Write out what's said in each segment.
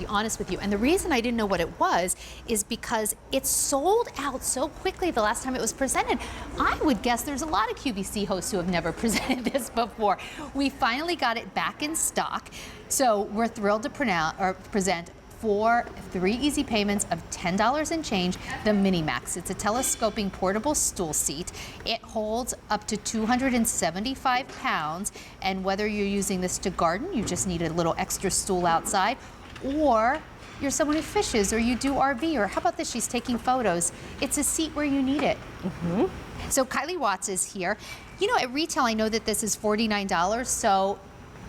honest with you. And the reason I didn't know what it was is because it sold out so quickly the last time it was presented. I would guess there's a lot of QVC hosts who have never presented this before. We finally got it back in stock. So we're thrilled to present for 3 easy payments of $10 and change, the MiniMax. It's a telescoping portable stool seat. It holds up to 275 pounds, and whether you're using this to garden, you just need a little extra stool outside, or you're someone who fishes, or you do RV, or how about this, she's taking photos. It's a seat where you need it. So Kylie Watts is here. You know, at retail, I know that this is $49, so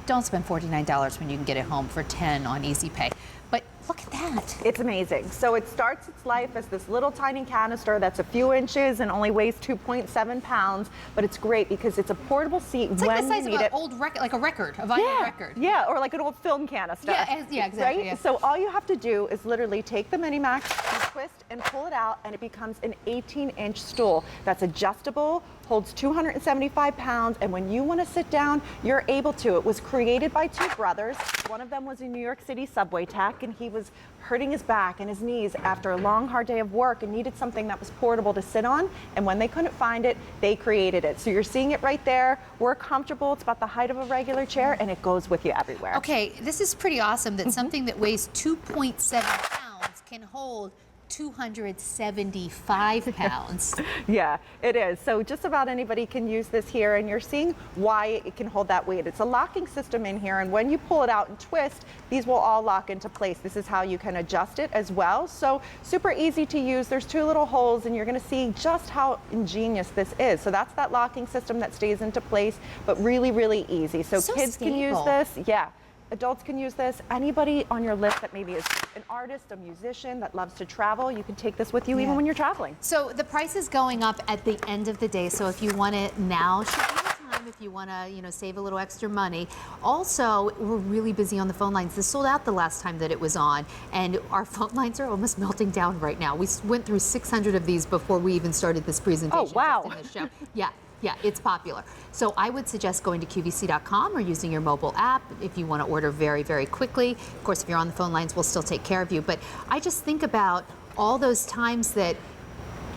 don't spend $49 when you can get it home for $10 on Easy Pay. But look at that. It's amazing. So it starts its life as this little tiny canister that's a few inches and only weighs 2.7 pounds, but it's great because it's a portable seat it's when like the size you of need an old record, like a record, a vinyl record. Yeah, or like an old film canister. Yeah, exactly. Right? Yeah. So all you have to do is literally take the MiniMax, you twist and pull it out, and it becomes an 18-inch stool that's adjustable, holds 275 pounds, and when you want to sit down, you're able to. It was created by 2 brothers. One of them was a New York City subway tech, and he was hurting his back and his knees after a long, hard day of work and needed something that was portable to sit on, and when they couldn't find it, they created it. So you're seeing it right there. We're comfortable. It's about the height of a regular chair, and it goes with you everywhere. Okay, this is pretty awesome that something that weighs 2.7 pounds can hold 275 pounds. Yeah, it is. So just about anybody can use this here, and you're seeing why it can hold that weight. It's a locking system in here, and when you pull it out and twist, these will all lock into place. This is how you can adjust it as well. So super easy to use. There's 2 little holes, and you're going to see just how ingenious this is. So that's that locking system that stays into place, but really, really easy. So kids stable. can use this. Yeah. Adults can use this. Anybody on your list that maybe is an artist, a musician that loves to travel, you can take this with you even when you're traveling. So the price is going up at the end of the day. So if you want it now, should be the time if you want to, save a little extra money. Also, we're really busy on the phone lines. This sold out the last time that it was on, and our phone lines are almost melting down right now. We went through 600 of these before we even started this presentation. Oh, wow. Just in this show. Yeah, it's popular. So I would suggest going to QVC.com or using your mobile app if you want to order very, very quickly. Of course, if you're on the phone lines, we'll still take care of you. But I just think about all those times that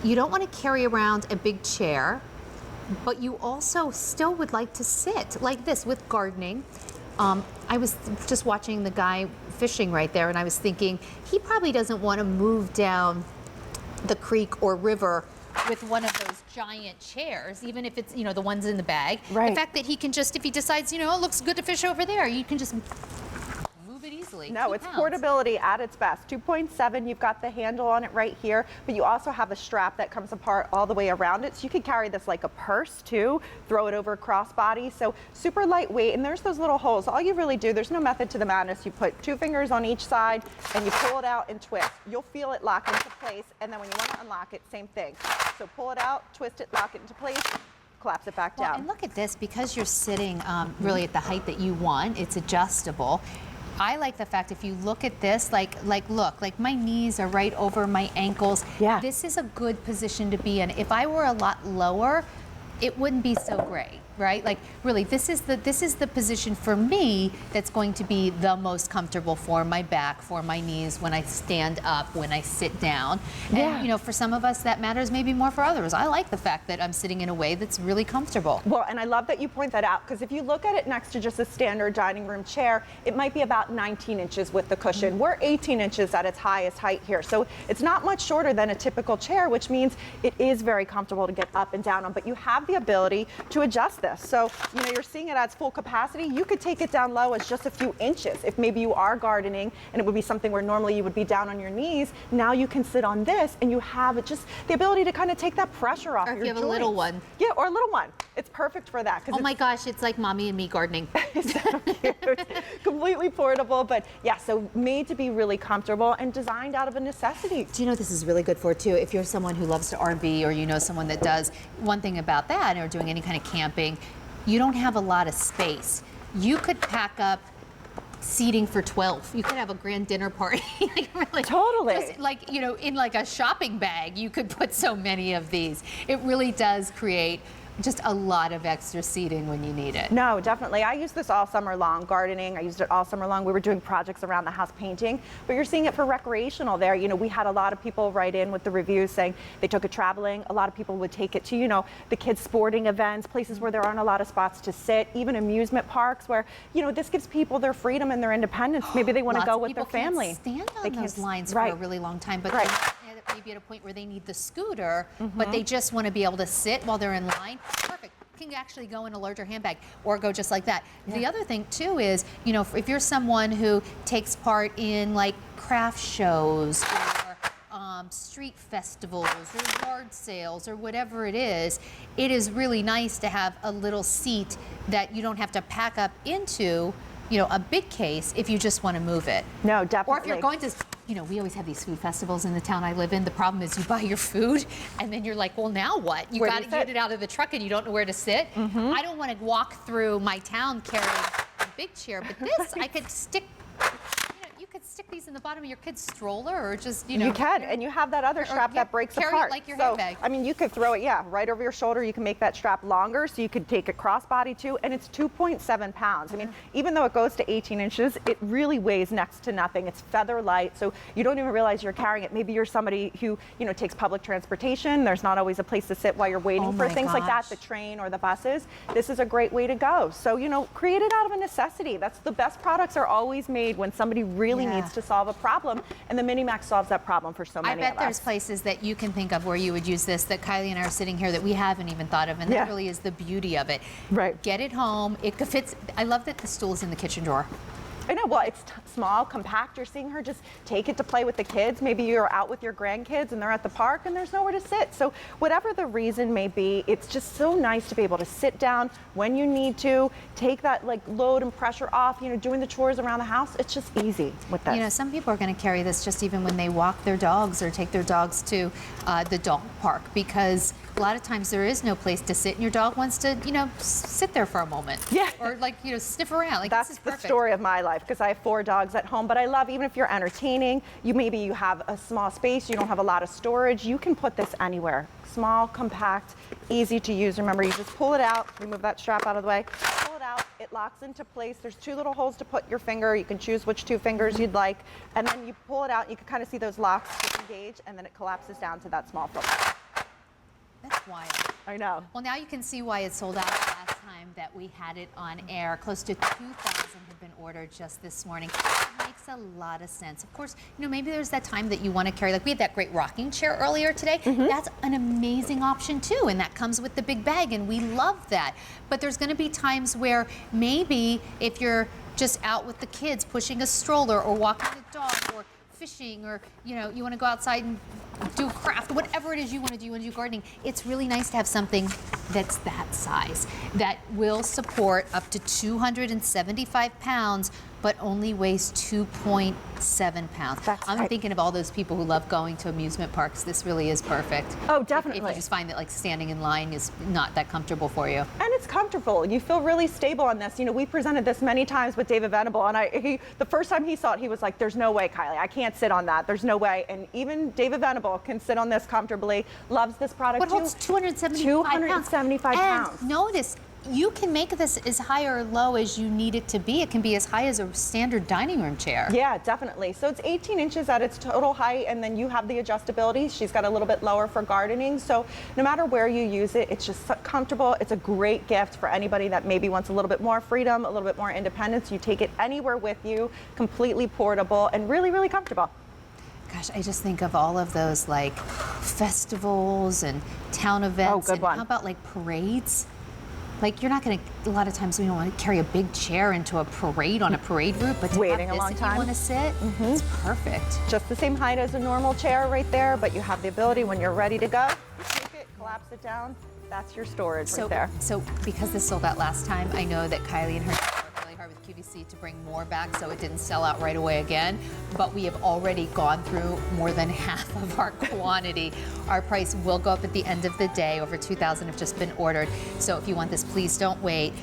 you don't want to carry around a big chair, but you also still would like to sit like this with gardening. I was just watching the guy fishing right there, and I was thinking he probably doesn't want to move down the creek or river with one of those giant chairs, even if it's, the ones in the bag. Right. The fact that he can just, if he decides, it looks good to fish over there, you can just move it easily. No, 2 it's pounds. portability at its best. 2.7, you've got the handle on it right here, but you also have a strap that comes apart all the way around it, so you could carry this like a purse too, throw it over a crossbody, so super lightweight, and there's those little holes. All you really do, there's no method to the madness. You put 2 fingers on each side, and you pull it out and twist. You'll feel it lock into place, and then when you want to unlock it, same thing. So pull it out, twist it, lock it into place, collapse it back down. And look at this, because you're sitting really at the height that you want, it's adjustable. I like the fact if you look at this, like my knees are right over my ankles. Yeah. This is a good position to be in. If I were a lot lower, it wouldn't be so great, right? Like really, this is the position for me that's going to be the most comfortable for my back, for my knees, when I stand up, when I sit down. Yeah. And for some of us that matters maybe more for others. I like the fact that I'm sitting in a way that's really comfortable. Well, and I love that you point that out, because if you look at it next to just a standard dining room chair, it might be about 19 inches with the cushion. We're 18 inches at its highest height here. So it's not much shorter than a typical chair, which means it is very comfortable to get up and down on, but you have the ability to adjust this. So, you're seeing it at its full capacity. You could take it down low as just a few inches. If maybe you are gardening and it would be something where normally you would be down on your knees, now you can sit on this and you have just the ability to kind of take that pressure off Or your if you have joints. a little one. Yeah, or a little one. It's perfect for that. Oh my gosh, it's like mommy and me gardening. So cute. Completely portable, but yeah, so made to be really comfortable and designed out of a necessity. Do you know this is really good for too? If you're someone who loves to RV, or someone that does, one thing about that, or doing any kind of camping, you don't have a lot of space. You could pack up seating for 12. You could have a grand dinner party. Like really, totally. Just like, in like a shopping bag, you could put so many of these. It really does create just a lot of extra seating when you need it. No, definitely. I used this all summer long, gardening. I used it all summer long. We were doing projects around the house painting, but you're seeing it for recreational there. You know, we had a lot of people write in with the reviews saying they took it traveling. A lot of people would take it to, you know, the kids' sporting events, places where there aren't a lot of spots to sit, even amusement parks where, you know, this gives people their freedom and their independence. Maybe they want to go with their family. Stand on those lines right. for a really long time, but right. they may be at a point where they need the scooter, but they just want to be able to sit while they're in line. Perfect. Can actually go in a larger handbag or go just like that. Yeah. The other thing too is, you know, if you're someone who takes part in like craft shows or street festivals or yard sales or whatever it is really nice to have a little seat that you don't have to pack up into, you know, a big case if you just want to move it. No, definitely. Or if you're going to, you know, we always have these food festivals in the town I live in. The problem is you buy your food and then you're like, well, now what? You got to get it out of the truck and you don't know where to sit. I don't want to walk through my town carrying a big chair, but this I could stick. You could stick these in the bottom of your kid's stroller or just, you know. You can, and you have that other strap that breaks carry apart. It like your so, handbag. I mean, you could throw it, yeah, right over your shoulder. You can make that strap longer, so you could take it crossbody too, and it's 2.7 pounds. I mean, even though it goes to 18 inches, it really weighs next to nothing. It's feather light, so you don't even realize you're carrying it. Maybe you're somebody who, you know, takes public transportation. There's not always a place to sit while you're waiting for things like that, the train or the buses. This is a great way to go. So, you know, create it out of a necessity. That's the best products are always made when somebody really needs to solve a problem, and the MiniMax solves that problem for so many of us. I bet there's places that you can think of where you would use this that Kylie and I are sitting here that we haven't even thought of, and that really is the beauty of it. Right. Get it home. It fits. I love that the stool is in the kitchen drawer. I know, well, it's small, compact. You're seeing her just take it to play with the kids. Maybe you're out with your grandkids and they're at the park and there's nowhere to sit. So whatever the reason may be, it's just so nice to be able to sit down when you need to, take that like load and pressure off, you know, doing the chores around the house. It's just easy with this. You know, some people are going to carry this just even when they walk their dogs or take their dogs to the dog park, because a lot of times there is no place to sit and your dog wants to, you know, sit there for a moment. Yeah. Or like, you know, sniff around. Like, that's this is perfect. the story of my life, because I have 4 dogs at home, but I love, even if you're entertaining, maybe you have a small space, you don't have a lot of storage, you can put this anywhere. Small, compact, easy to use. Remember, you just pull it out, remove that strap out of the way, pull it out, it locks into place. There's 2 little holes to put your finger. You can choose which 2 fingers you'd like, and then you pull it out, and you can kind of see those locks disengage, and then it collapses down to that small football. That's wild. I know. Well, now you can see why it sold out the last time that we had it on air. Close to 2,000 have been ordered just this morning. It makes a lot of sense. Of course, you know, maybe there's that time that you want to carry, like we had that great rocking chair earlier today. That's an amazing option too, and that comes with the big bag, and we love that. But there's going to be times where maybe if you're just out with the kids pushing a stroller or walking the dog or fishing, or you know, you want to go outside and do craft, whatever it is you want to do, you want to do gardening, it's really nice to have something that's that size that will support up to 275 pounds but only weighs 2.7 pounds. I'm thinking of all those people who love going to amusement parks. This really is perfect. Oh, definitely. If you just find that like standing in line is not that comfortable for you. And it's comfortable. You feel really stable on this. You know, we presented this many times with David Venable, and the first time he saw it, he was like, there's no way, Kylie, I can't sit on that. There's no way. And even David Venable can sit on this comfortably, loves this product What too. holds 275 275 pounds. And notice, you can make this as high or low as you need it to be. It can be as high as a standard dining room chair. Yeah, definitely. So it's 18 inches at its total height, and then you have the adjustability. She's got a little bit lower for gardening. So no matter where you use it, it's just comfortable. It's a great gift for anybody that maybe wants a little bit more freedom, a little bit more independence. You take it anywhere with you, completely portable, and really, really comfortable. Gosh, I just think of all of those like festivals and town events. Oh, good one. How about like parades? Like, you're not going to, a lot of times we don't want to carry a big chair into a parade on a parade route, but to waiting have a long this, time. if you want to sit, it's perfect. Just the same height as a normal chair right there, but you have the ability when you're ready to go, you take it, collapse it down. That's your storage right there. So because this sold out last time, I know that Kylie and her team worked really hard with QVC to bring more back so it didn't sell out right away again. But we have already gone through more than half of our quantity. Our price will go up at the end of the day. Over 2,000 have just been ordered. So if you want this, please don't wait.